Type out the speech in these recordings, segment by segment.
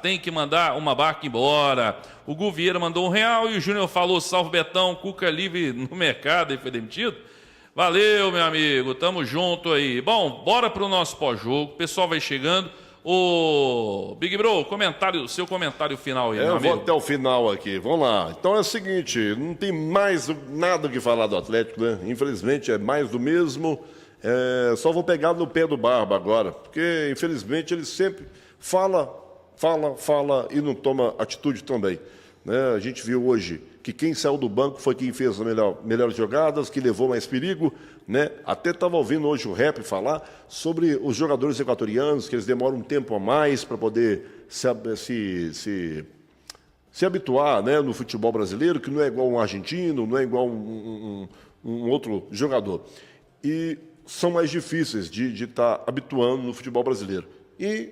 Tem que mandar uma barca embora. O Gu Vieira mandou R$1 e o Júnior falou: salve Betão, Cuca livre no mercado e foi demitido. Valeu, meu amigo, tamo junto aí. Bom, bora pro nosso pós-jogo. O pessoal vai chegando. Ô, Big Bro, seu comentário final aí, meu amigo. Eu vou até o final aqui, vamos lá. Então é o seguinte, não tem mais nada que falar do Atlético, né? Infelizmente é mais do mesmo. Só vou pegar no pé do Barba agora, porque infelizmente ele sempre fala e não toma atitude também, né? A gente viu hoje que quem saiu do banco foi quem fez as melhores jogadas, que levou mais perigo, né? Até estava ouvindo hoje o Rap falar sobre os jogadores equatorianos, que eles demoram um tempo a mais para poder se habituar, né, no futebol brasileiro, que não é igual um argentino, não é igual um outro jogador. E são mais difíceis de estar habituando no futebol brasileiro. E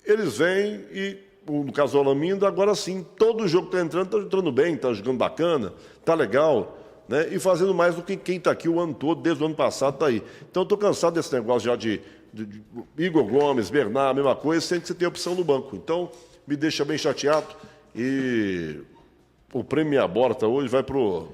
eles vêm e, no caso do Alaminda, agora sim, todo jogo que está entrando bem, está jogando bacana, está legal, né? E fazendo mais do que quem está aqui o ano todo, desde o ano passado está aí. Então, estou cansado desse negócio já de Igor Gomes, Bernard, mesma coisa, sem que você tenha opção no banco. Então, me deixa bem chateado e o prêmio Minha Borta hoje vai pro...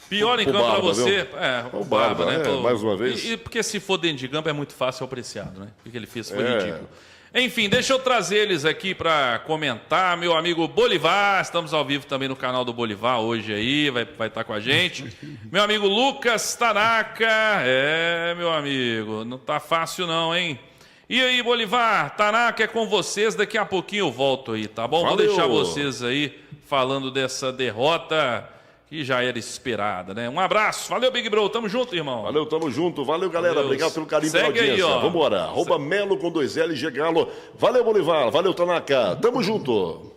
Pior em campo para você, o Barba, né? Mais uma vez. E porque se for dentro de campo é muito fácil, é apreciado, né? O que ele fez foi ridículo. Enfim, deixa eu trazer eles aqui para comentar. Meu amigo Bolivar, estamos ao vivo também no canal do Bolivar hoje aí, vai estar com a gente. Meu amigo Lucas Tanaka, meu amigo, não tá fácil não, hein? E aí, Bolivar, Tanaka é com vocês, daqui a pouquinho eu volto aí, tá bom? Valeu. Vou deixar vocês aí falando dessa derrota que já era esperada, né? Um abraço, valeu Big Bro, tamo junto, irmão. Valeu, tamo junto, valeu galera, Deus. Obrigado pelo carinho pela audiência. Aí, ó. Vambora, @Melo com 2L, Galo. Valeu Bolivar, valeu Tanaka, tamo junto.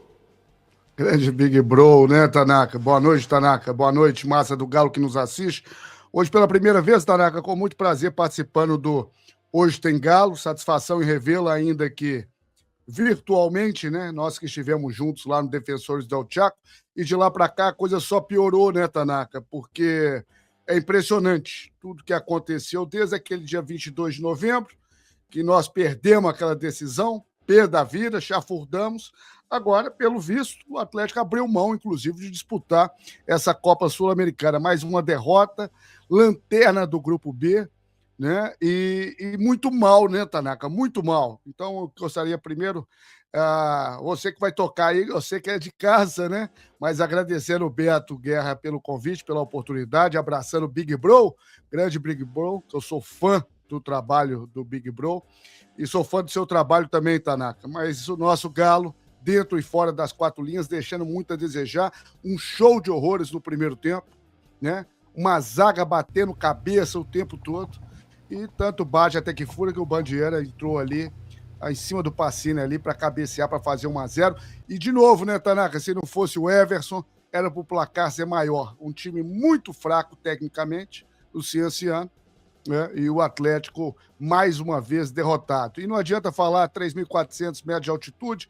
Grande Big Bro, né, Tanaka? Boa noite, Tanaka, boa noite, massa do Galo que nos assiste. Hoje pela primeira vez, Tanaka, com muito prazer participando do Hoje Tem Galo, satisfação em revê-lo ainda que virtualmente, né? Nós que estivemos juntos lá no Defensores del Chaco, e de lá para cá a coisa só piorou, né, Tanaka? Porque é impressionante tudo que aconteceu desde aquele dia 22 de novembro, que nós perdemos aquela decisão, perda da vida, chafurdamos. Agora, pelo visto, o Atlético abriu mão, inclusive, de disputar essa Copa Sul-Americana. Mais uma derrota, lanterna do Grupo B, né? E muito mal, né, Tanaka? Muito mal. Então, eu gostaria primeiro, você que vai tocar aí, você que é de casa, né? Mas agradecendo o Beto Guerra pelo convite, pela oportunidade, abraçando o Big Bro, grande Big Bro, que eu sou fã do trabalho do Big Bro e sou fã do seu trabalho também, Tanaka. Mas o nosso Galo, dentro e fora das quatro linhas, deixando muito a desejar, um show de horrores no primeiro tempo, né? Uma zaga batendo cabeça o tempo todo. E tanto bate até que fura que o Bandeira entrou ali, em cima do Pacini ali, para cabecear, para fazer 1-0. E de novo, né, Tanaka, se não fosse o Everson, era para o placar ser maior. Um time muito fraco tecnicamente, o Cienciano, né? E o Atlético, mais uma vez, derrotado. E não adianta falar 3.400 metros de altitude,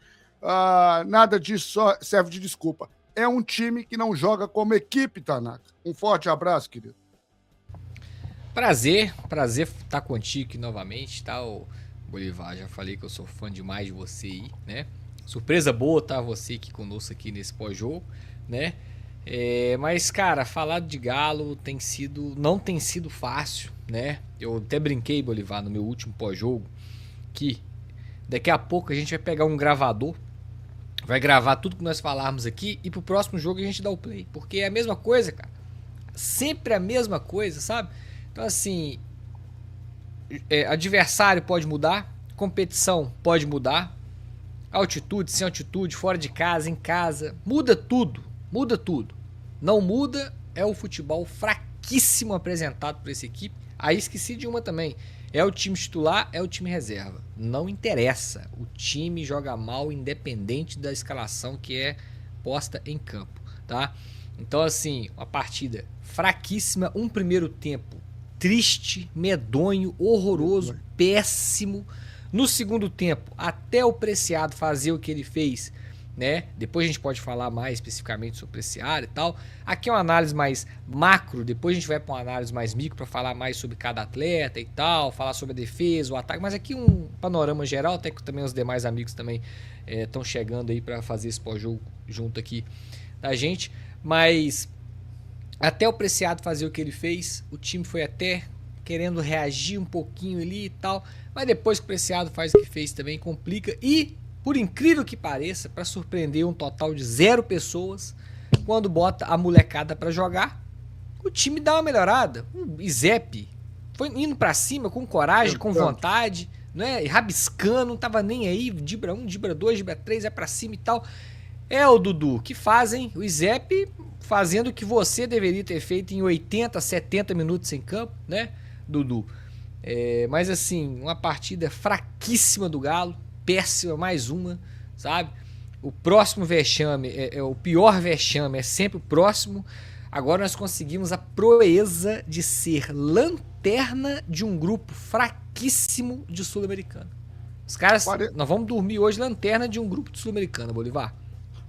nada disso só serve de desculpa. É um time que não joga como equipe, Tanaka. Um forte abraço, querido. Prazer estar contigo aqui novamente, tá, o Bolivar? Já falei que eu sou fã demais de você aí, né? Surpresa boa tá você aqui conosco aqui nesse pós-jogo, né? Mas, cara, falar de Galo não tem sido fácil, né? Eu até brinquei, Bolivar, no meu último pós-jogo, que daqui a pouco a gente vai pegar um gravador, vai gravar tudo que nós falarmos aqui e pro próximo jogo a gente dá o play. Porque é a mesma coisa, cara. Sempre a mesma coisa, sabe? Então, assim, adversário pode mudar, competição pode mudar, altitude, sem altitude, fora de casa, em casa, muda tudo. Não muda é o futebol fraquíssimo apresentado por essa equipe. Aí esqueci de uma também, é o time titular, é o time reserva. Não interessa, o time joga mal independente da escalação que é posta em campo, tá? Então, assim, uma partida fraquíssima, um primeiro tempo triste, medonho, horroroso, péssimo. No segundo tempo, até o Preciado fazer o que ele fez, né? Depois a gente pode falar mais especificamente sobre esse área e tal. Aqui é uma análise mais macro, depois a gente vai para uma análise mais micro para falar mais sobre cada atleta e tal, falar sobre a defesa, o ataque, mas aqui um panorama geral, até que também os demais amigos também estão chegando aí para fazer esse pós-jogo junto aqui da gente, mas até o Preciado fazer o que ele fez, o time foi até querendo reagir um pouquinho ali e tal, mas depois que o Preciado faz o que fez também complica e, por incrível que pareça, para surpreender um total de 0 pessoas, quando bota a molecada para jogar, o time dá uma melhorada. O Izep foi indo para cima com coragem, com vontade, né? E rabiscando, não tava nem aí, dibra 1, dibra 2, dibra 3, é para cima e tal. É o Dudu, que fazem o Izep fazendo o que você deveria ter feito em 80, 70 minutos em campo, né, Dudu? Mas assim, uma partida fraquíssima do Galo, péssima, mais uma, sabe? O próximo vexame, o pior vexame é sempre o próximo. Agora nós conseguimos a proeza de ser lanterna de um grupo fraquíssimo de Sul-Americana. Os caras, nós vamos dormir hoje lanterna de um grupo de Sul-Americana, Bolivar.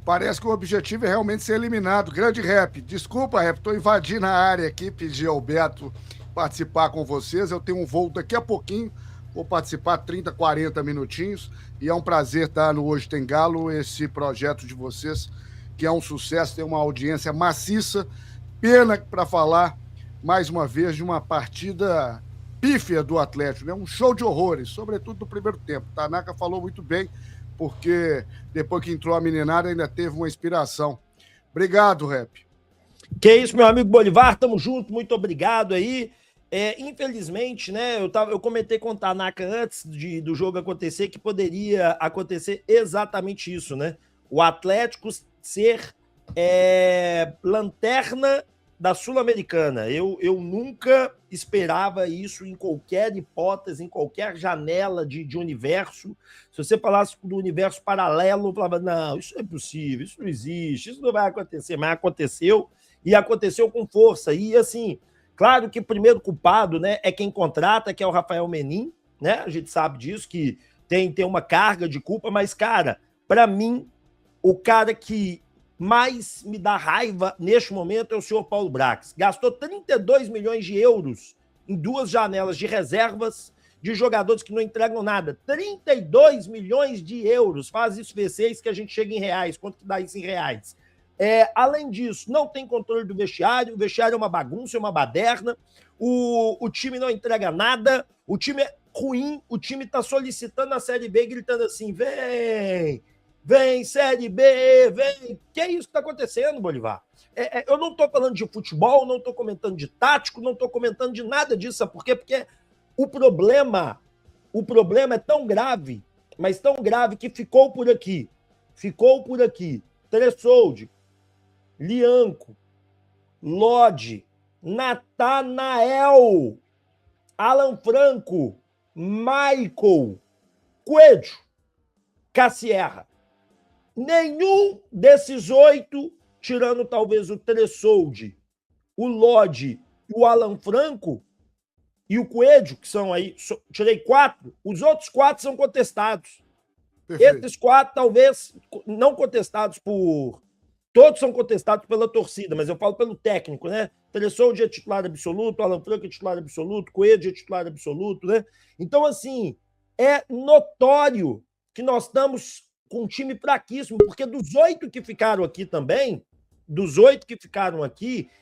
Parece que o objetivo é realmente ser eliminado. Grande Rap, desculpa, Rap, tô invadindo a área aqui, pedi ao Beto participar com vocês. Eu tenho um voo daqui a pouquinho, vou participar 30, 40 minutinhos. E é um prazer estar no Hoje Tem Galo, esse projeto de vocês, que é um sucesso, tem uma audiência maciça. Pena para falar, mais uma vez, de uma partida pífia do Atlético, né? Um show de horrores, sobretudo no primeiro tempo. Tanaka falou muito bem, porque depois que entrou a meninada ainda teve uma inspiração. Obrigado, Rap. Que isso, meu amigo Bolivar, tamo junto, muito obrigado aí. Infelizmente, né, eu comentei com o Tanaka antes do jogo acontecer que poderia acontecer exatamente isso, né? O Atlético ser lanterna da Sul-Americana. Eu nunca esperava isso em qualquer hipótese, em qualquer janela de universo. Se você falasse do universo paralelo, eu falava, não, isso não é possível, isso não existe, isso não vai acontecer. Mas aconteceu, e aconteceu com força. E assim, claro que o primeiro culpado, né, é quem contrata, que é o Rafael Menin, né? A gente sabe disso, que tem uma carga de culpa, mas, cara, para mim, o cara que mais me dá raiva neste momento é o senhor Paulo Brax. Gastou 32 milhões de euros em 2 janelas de reservas de jogadores que não entregam nada. 32 milhões de euros. Faz isso V6 que a gente chega em reais. Quanto que dá isso em reais? Além disso, não tem controle do vestiário. O vestiário é uma bagunça, é uma baderna. O time não entrega nada. O time é ruim. O time está solicitando a Série B, gritando assim, vem, Série B, vem. Que é isso que está acontecendo, Bolivar? Eu não estou falando de futebol, não estou comentando de tático, não estou comentando de nada disso. Sabe por quê? Porque o problema é tão grave, mas tão grave que ficou por aqui. Tressoldi, Lianco, Lodi, Natanael, Alan Franco, Michael, Coelho, Cassierra. Nenhum desses 8, tirando talvez o Tressoldi, o Lodi, o Alan Franco e o Coelho, que são aí, tirei 4, os outros 4 são contestados. Perfeito. Esses 4 talvez não contestados por... Todos são contestados pela torcida, mas eu falo pelo técnico, né? Tressoldi é titular absoluto, Alan Franco é titular absoluto, Coelho é titular absoluto, né? Então, assim, é notório que nós estamos com um time fraquíssimo, porque dos 8 que ficaram aqui também,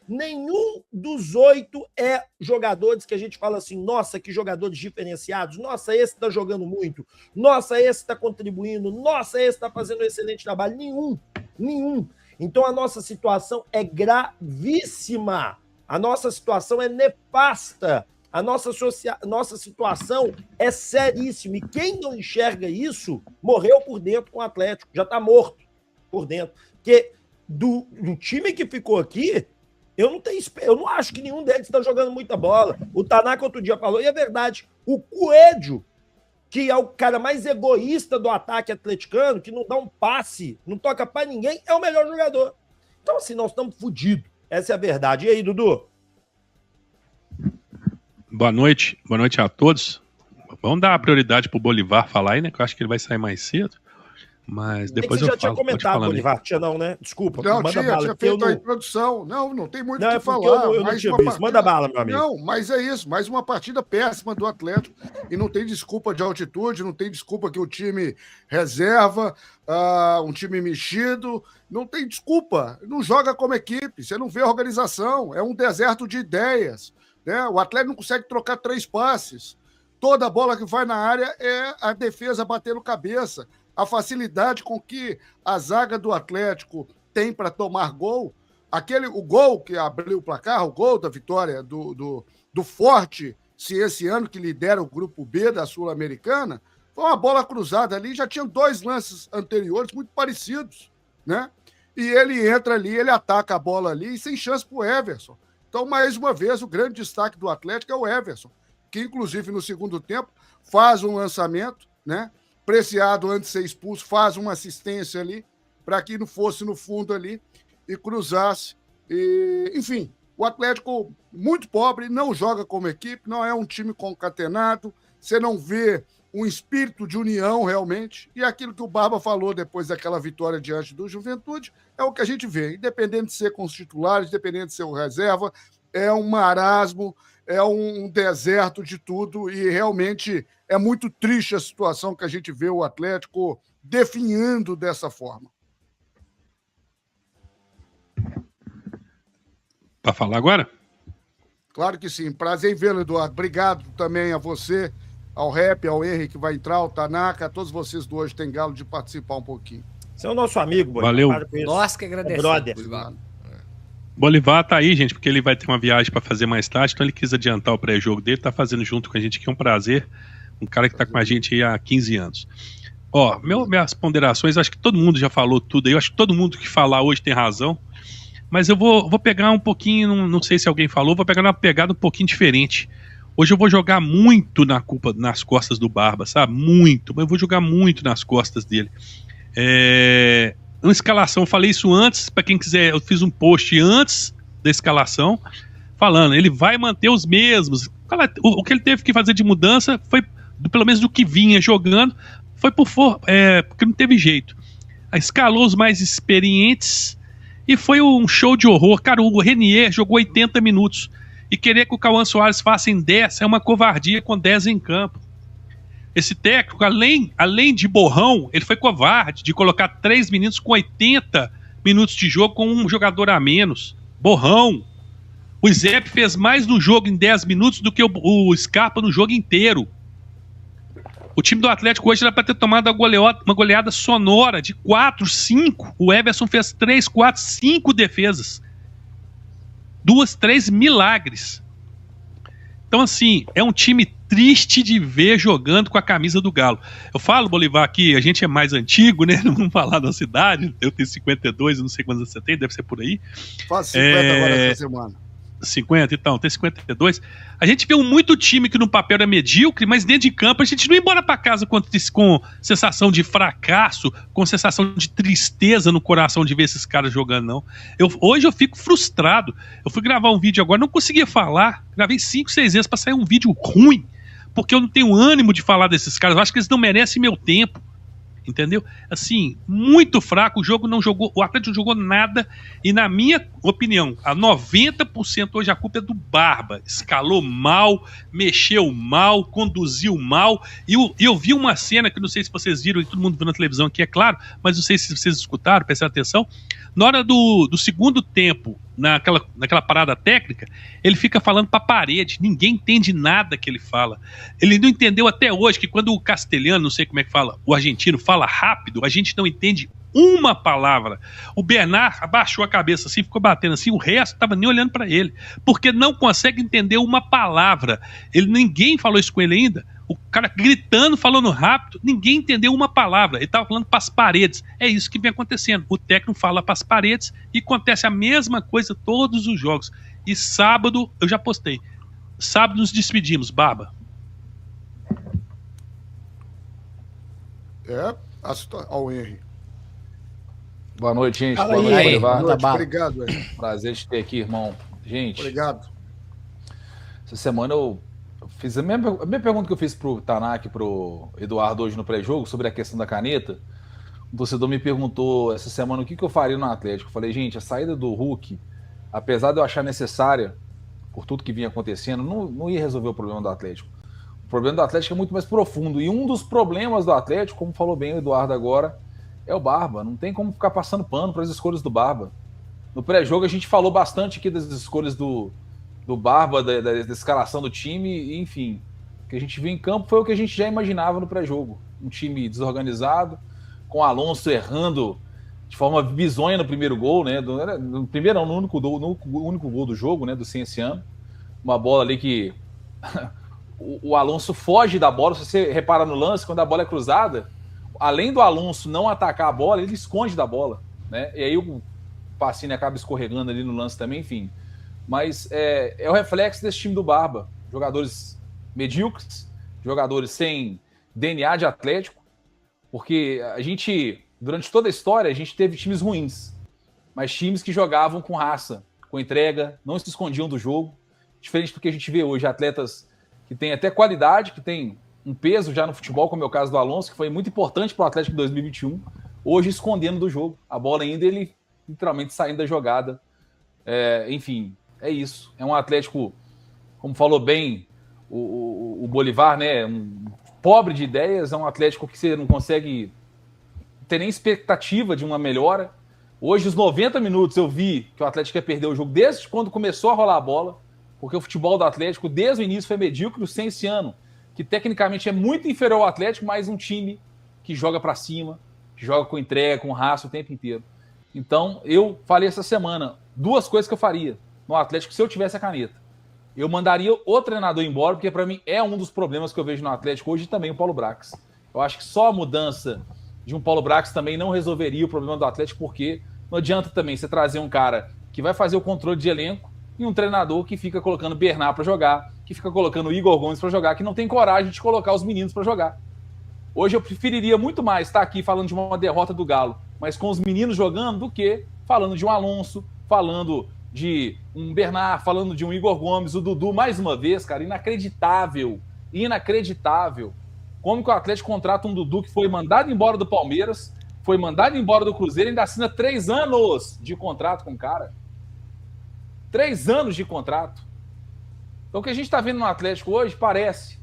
nenhum dos 8 é jogadores que a gente fala assim, nossa, que jogadores diferenciados, nossa, esse tá jogando muito, nossa, esse tá contribuindo, nossa, esse tá fazendo um excelente trabalho. Nenhum. Então a nossa situação é gravíssima, a nossa situação é nefasta, a nossa situação é seríssima. E quem não enxerga isso, morreu por dentro com o Atlético. Já está morto por dentro. Porque do time que ficou aqui, eu não acho que nenhum deles está jogando muita bola. O Tanaka outro dia falou, e é verdade, o Coelho, que é o cara mais egoísta do ataque atleticano, que não dá um passe, não toca para ninguém, é o melhor jogador. Então, assim, nós estamos fodidos. Essa é a verdade. E aí, Dudu? Boa noite a todos. Vamos dar prioridade pro Bolivar falar aí, né? Que eu acho que ele vai sair mais cedo. Mas Tem que depois você eu já tinha falo, pode comentado, falar, né? Bolivar. Tinha não, né? Desculpa. Não, manda bala. tinha porque eu feito a não... introdução. Não tem muito o Não, que é porque falar. eu não Mais tinha uma visto. partida... Manda bala, meu amigo. Não, mas é isso. Mais uma partida péssima do Atlético. E não tem desculpa de altitude, não tem desculpa que o time reserva, um time mexido. Não tem desculpa. Não joga como equipe. Você não vê a organização. É um deserto de ideias. Né? O Atlético não consegue trocar 3 passes. Toda bola que vai na área é a defesa batendo cabeça. A facilidade com que a zaga do Atlético tem para tomar gol, o gol que abriu o placar, o gol da vitória do Forte, se esse ano que lidera o grupo B da Sul-Americana, foi uma bola cruzada ali, já tinham 2 lances anteriores muito parecidos, né? E ele entra ali, ele ataca a bola ali, sem chance para o Everson. Então, mais uma vez, o grande destaque do Atlético é o Everson, que inclusive no segundo tempo faz um lançamento, né? Preciado, antes de ser expulso, faz uma assistência ali, para que não fosse no fundo ali e cruzasse. Enfim, o Atlético muito pobre, não joga como equipe, não é um time concatenado, você não vê um espírito de união realmente, e aquilo que o Barba falou depois daquela vitória diante do Juventude, é o que a gente vê, independente de ser com os titulares, independente de ser o reserva, é um marasmo, é um deserto de tudo, e realmente é muito triste a situação que a gente vê o Atlético definhando dessa forma. Para falar agora? Claro que sim. Prazer em vê-lo, Eduardo. Obrigado também a você, ao Rap, ao Henrique que vai entrar, ao Tanaka, a todos vocês do Hoje Tem Galo de participar um pouquinho. Você é o nosso amigo, Bolivar. Valeu. Nós que agradecemos. Brother. Bolivar tá aí, gente, porque ele vai ter uma viagem para fazer mais tarde, então ele quis adiantar o pré-jogo dele, tá fazendo junto com a gente aqui, é um prazer. Um cara que tá com a gente aí há 15 anos. Ó, minhas ponderações, acho que todo mundo já falou tudo aí, eu acho que todo mundo que falar hoje tem razão, mas eu vou pegar um pouquinho, não sei se alguém falou, vou pegar uma pegada um pouquinho diferente. Hoje eu vou jogar muito nas costas do Barba, sabe? Muito, mas eu vou jogar muito nas costas dele. Uma escalação, eu falei isso antes, para quem quiser, eu fiz um post antes da escalação, falando, ele vai manter os mesmos. O que ele teve que fazer de mudança foi, pelo menos do que vinha jogando, foi porque não teve jeito. Escalou os mais experientes e foi um show de horror. Cara, o Renier jogou 80 minutos e querer que o Cauã Soares faça em 10 é uma covardia com 10 em campo. Esse técnico, além de borrão, ele foi covarde de colocar 3 meninos com 80 minutos de jogo com um jogador a menos. Borrão. O Zep fez mais no jogo em 10 minutos do que o Scarpa no jogo inteiro. O time do Atlético hoje era para ter tomado uma goleada sonora de 4, 5. O Everson fez 3, 4, 5 defesas. 2, 3 milagres. Então, assim, é um time triste de ver jogando com a camisa do Galo. Eu falo, Bolivar, que a gente é mais antigo, né? Não vamos falar da cidade. Eu tenho 52, eu não sei quantos você tem, deve ser por aí. Faço 50 agora essa semana. 50, então, tem 52. A gente vê muito time que no papel é medíocre, mas dentro de campo a gente não ia embora para casa com sensação de fracasso, com sensação de tristeza no coração de ver esses caras jogando, não. Hoje eu fico frustrado. Eu fui gravar um vídeo agora, não conseguia falar. Gravei 5, 6 vezes para sair um vídeo ruim, porque eu não tenho ânimo de falar desses caras. Eu acho que eles não merecem meu tempo. Entendeu? Assim, muito fraco, o Atlético não jogou nada, e na minha opinião, a 90% hoje a culpa é do Barba. Escalou mal, mexeu mal, conduziu mal, e eu vi uma cena que não sei se vocês viram, e todo mundo viu na televisão aqui, é claro, mas não sei se vocês escutaram, prestaram atenção. Na hora do segundo tempo, naquela parada técnica, ele fica falando pra parede, ninguém entende nada que ele fala. Ele não entendeu até hoje que quando o castelhano, não sei como é que fala, o argentino fala rápido, a gente não entende uma palavra. O Bernard abaixou a cabeça assim, ficou batendo assim, o resto tava nem olhando pra ele, porque não consegue entender uma palavra. Ninguém falou isso com ele ainda. O cara gritando, falando rápido, ninguém entendeu uma palavra. Ele estava falando para as paredes. É isso que vem acontecendo. O técnico fala para as paredes e acontece a mesma coisa todos os jogos. E sábado, eu já postei. Sábado nos despedimos, Barba. Ao Henry. Boa noite, gente. Fala Boa aí, noite, aí. Bolivar. Boa noite, obrigado, Henry. Prazer de ter aqui, irmão. Gente, Obrigado. essa semana eu fiz a mesma pergunta que eu fiz pro Tanaka e pro Eduardo hoje no pré-jogo sobre a questão da caneta. O torcedor me perguntou essa semana o que eu faria no Atlético. Eu falei, gente, a saída do Hulk, apesar de eu achar necessária, por tudo que vinha acontecendo, não ia resolver o problema do Atlético. O problema do Atlético é muito mais profundo. E um dos problemas do Atlético, como falou bem o Eduardo agora, é o Barba. Não tem como ficar passando pano para as escolhas do Barba. No pré-jogo a gente falou bastante aqui das escolhas do Barba, da escalação do time, enfim. O que a gente viu em campo foi o que a gente já imaginava no pré-jogo. Um time desorganizado, com o Alonso errando de forma bizonha no primeiro gol, né? No primeiro não, no único gol do jogo, né? Do Cienciano. Uma bola ali que o Alonso foge da bola. Se você repara no lance, quando a bola é cruzada, além do Alonso não atacar a bola, ele esconde da bola, né? E aí o Pacini acaba escorregando ali no lance também, enfim. Mas é o reflexo desse time do Barba. Jogadores medíocres, jogadores sem DNA de Atlético, porque a gente, durante toda a história, a gente teve times ruins, mas times que jogavam com raça, com entrega, não se escondiam do jogo, diferente do que a gente vê hoje, atletas que têm até qualidade, que têm um peso já no futebol, como é o caso do Alonso, que foi muito importante para o Atlético em 2021, hoje escondendo do jogo. A bola ainda, ele literalmente saindo da jogada. Enfim, é isso. É um Atlético, como falou bem o Bolivar, né? Um pobre de ideias, é um Atlético que você não consegue ter nem expectativa de uma melhora. Hoje, os 90 minutos, eu vi que o Atlético ia perder o jogo desde quando começou a rolar a bola, porque o futebol do Atlético, desde o início, foi medíocre. O Cienciano, que tecnicamente é muito inferior ao Atlético, mas um time que joga para cima, que joga com entrega, com raça o tempo inteiro. Então, eu falei essa semana, 2 coisas que eu faria no Atlético se eu tivesse a caneta. Eu mandaria o treinador embora, porque para mim é um dos problemas que eu vejo no Atlético hoje, e também o Paulo Brax. Eu acho que só a mudança de um Paulo Brax também não resolveria o problema do Atlético, porque não adianta também você trazer um cara que vai fazer o controle de elenco e um treinador que fica colocando Bernard para jogar, que fica colocando o Igor Gomes para jogar, que não tem coragem de colocar os meninos para jogar. Hoje eu preferiria muito mais estar aqui falando de uma derrota do Galo, mas com os meninos jogando, do que falando de um Alonso, falando de um Bernard, falando de um Igor Gomes, o Dudu, mais uma vez, cara, inacreditável. Como que o Atlético contrata um Dudu que foi mandado embora do Palmeiras, foi mandado embora do Cruzeiro e ainda assina 3 anos de contrato com o cara. 3 anos de contrato. Então o que a gente está vendo no Atlético hoje parece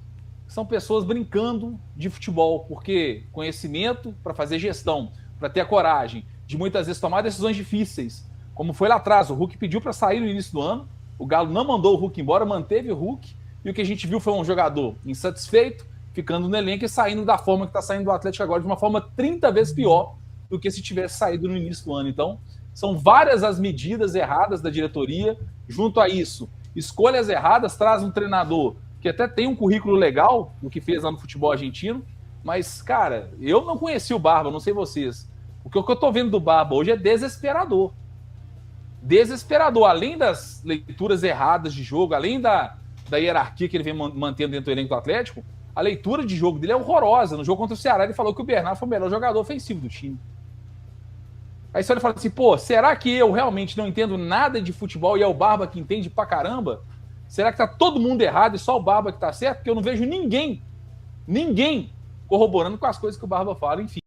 que são pessoas brincando de futebol, porque conhecimento para fazer gestão, para ter a coragem de muitas vezes tomar decisões difíceis, como foi lá atrás, o Hulk pediu para sair no início do ano, o Galo não mandou o Hulk embora, manteve o Hulk, e o que a gente viu foi um jogador insatisfeito, ficando no elenco e saindo da forma que está saindo do Atlético agora, de uma forma 30 vezes pior do que se tivesse saído no início do ano. Então, são várias as medidas erradas da diretoria. Junto a isso, escolhas erradas, traz um treinador que até tem um currículo legal do que fez lá no futebol argentino, mas, cara, eu não conheci o Barba, não sei vocês. O que eu tô vendo do Barba hoje é desesperador. Desesperador. Além das leituras erradas de jogo, além da hierarquia que ele vem mantendo dentro do elenco do Atlético, a leitura de jogo dele é horrorosa. No jogo contra o Ceará, ele falou que o Bernard foi o melhor jogador ofensivo do time. Aí você olha e fala assim, pô, será que eu realmente não entendo nada de futebol e é o Barba que entende pra caramba? Será que tá todo mundo errado e só o Barba que tá certo? Porque eu não vejo ninguém corroborando com as coisas que o Barba fala. Enfim,